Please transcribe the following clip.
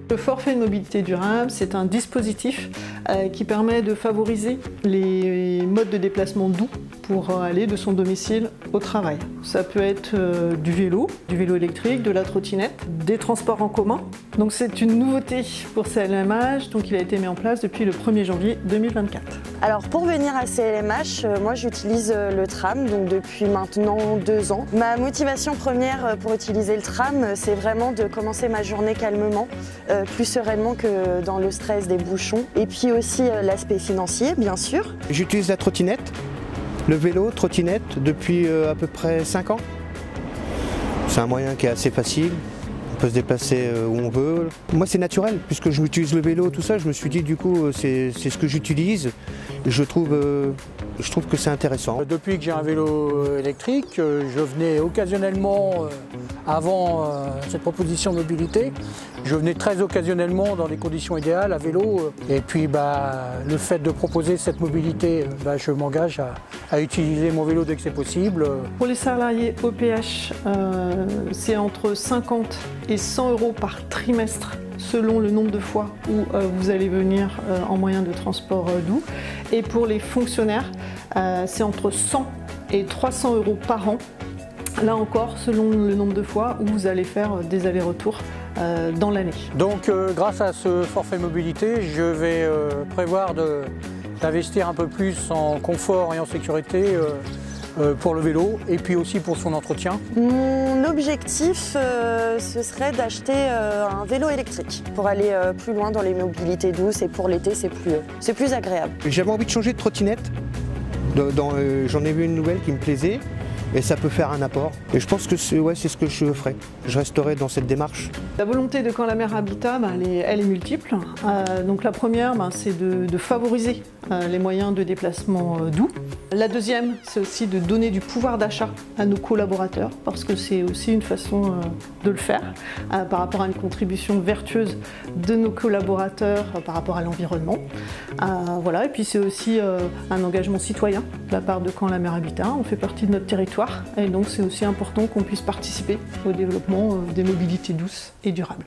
Le forfait de mobilité durable, c'est un dispositif qui permet de favoriser les modes de déplacement doux pour aller de son domicile au travail. Ça peut être du vélo électrique, de la trottinette, des transports en commun. Donc c'est une nouveauté pour CLMH, donc il a été mis en place depuis le 1er janvier 2024. Alors pour venir à CLMH, moi j'utilise le tram donc depuis maintenant 2 ans. Ma motivation première pour utiliser le tram, c'est vraiment de commencer ma journée calmement, plus sereinement que dans le stress des bouchons. Et puis aussi l'aspect financier, bien sûr. J'utilise la trottinette, le vélo, trottinette depuis à peu près 5 ans. C'est un moyen qui est assez facile. On peut se déplacer où on veut. Moi c'est naturel, puisque je m'utilise le vélo, tout ça, je me suis dit du coup c'est ce que j'utilise. Je trouve que c'est intéressant. Depuis que j'ai un vélo électrique, je venais occasionnellement, avant cette proposition de mobilité, je venais très occasionnellement dans des conditions idéales à vélo. Et puis le fait de proposer cette mobilité, je m'engage à utiliser mon vélo dès que c'est possible. Pour les salariés OPH, c'est entre 50 et 100 € par trimestre selon le nombre de fois où vous allez venir en moyen de transport doux. Et pour les fonctionnaires, c'est entre 100 et 300 € par an, là encore selon le nombre de fois où vous allez faire des allers-retours dans l'année. Donc grâce à ce forfait mobilité, je vais prévoir d'investir un peu plus en confort et en sécurité pour le vélo et puis aussi pour son entretien. Mon objectif, ce serait d'acheter un vélo électrique pour aller plus loin dans les mobilités douces et pour l'été c'est plus agréable. J'avais envie de changer de trottinette, j'en ai vu une nouvelle qui me plaisait et ça peut faire un apport. Et je pense que c'est ce que je ferai, je resterai dans cette démarche. La volonté de Quand la mer Habitat, elle est multiple. Donc la première, c'est de favoriser les moyens de déplacement doux. La deuxième, c'est aussi de donner du pouvoir d'achat à nos collaborateurs, parce que c'est aussi une façon de le faire, par rapport à une contribution vertueuse de nos collaborateurs par rapport à l'environnement. Voilà. Et puis c'est aussi un engagement citoyen de la part de Quand la mer Habitat. On fait partie de notre territoire et donc c'est aussi important qu'on puisse participer au développement des mobilités douces et durables.